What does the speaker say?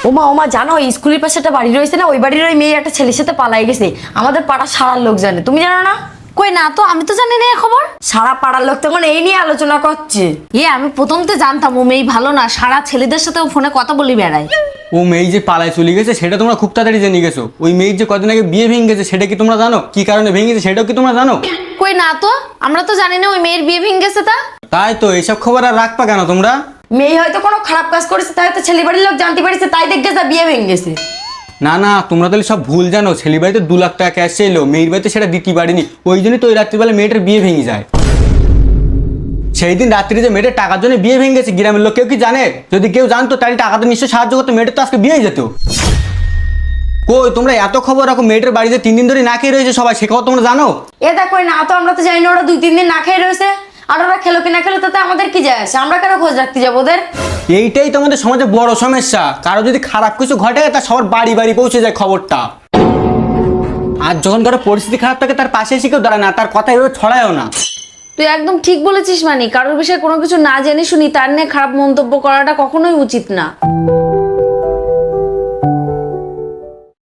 ওমা ওমা জানো স্কুলের পাশে একটা বাড়ি রয়েছে না, ওই বাড়ির ওই মেয়ে একটা ছেলের সাথে পালাই গেছে। আমাদের পাড়ার সারার লোক জানে, তুমি জানো না? কই না তো, আমি তো জানি না এই খবর। সারা পাড়ার লোক তখন এই নিয়ে আলোচনা করছে। আমি প্রথমতে জানতাম ও মেয়ে ভালো না, সারা ছেলেদের সাথে ফোনে কথা বলি বেড়ায়। ও মেয়ে যে পালায় চলে গেছে সেটা তোমরা খুব তাড়াতাড়ি জেনে গেছো। ওই মেয়ের যে কদিন আগে বিয়ে ভেঙে গেছে সেটা কি তোমরা জানো? কি কারণে ভেঙে গেছে সেটাও কি তোমরা জানো? কই না তো, আমরা তো জানি না ওই মেয়ের বিয়ে ভেঙে গেছে। তাই তো, এইসব খবর আর রাখবা কেন তোমরা? মেয়ে হয়তো কোনো খারাপ কাজ করেছে, তাই তো ছেলে বাড়ির লোক জানতে পারছে, তাই দেখে যা বিয়ে ভেঙে গেছে। না না, তোমরা তাহলে সব ভুল জানো। ছেলে বাড়িতে 2 লাখ টাকা ক্যাশ চাইলো, মেয়ের বাড়িতে সেটা দিতে পারিনি, ওই জন্যই তো ওই রাত্রিবেলা মেয়েটার বিয়ে ভেঙে যায়। সেই দিন রাত্রি যে মেয়েটার টাকার জন্য বিয়ে ভেঙে গেছে, গ্রামের লোক কেউ কি জানে? যদি কেউ জানতো তাহলে টাকাতে নিশ্চয় সাহায্য করতো, মেয়েটার তো আজকে বিয়েই যেত। কই তোমরা এত খবর রাখো, মেয়েটার বাড়িতে 3 দিন ধরে না খেয়ে রয়েছে সবাই, সে খবর তোমরা জানো? এ দেখো না তো, আমরা তো জানি না ওরা 2-3 দিন না খেয়ে রয়েছে। আর ওরা খেলো কি না খেলো তাতে আমাদের কি যায় আসে? আমরা কেন খোঁজ রাখতে যাবো ওদের? এইটাই তো আমাদের সমাজে বড় সমস্যা। কারো যদি খারাপ কিছু ঘটে তা সবার বাড়ি বাড়ি পৌঁছে যায় খবরটা। আর যখন কারো পরিস্থিতি খারাপ থাকে তার পাশে এসে কেউ দাঁড়ায় না, তার কথা এভাবে ছড়ায়ও না। তুই একদম ঠিক বলেছিস। কারোর বিষয়ে কোনো কিছু না জেনে শুনি তার নিয়ে খারাপ মন্তব্য করাটা কখনোই উচিত না।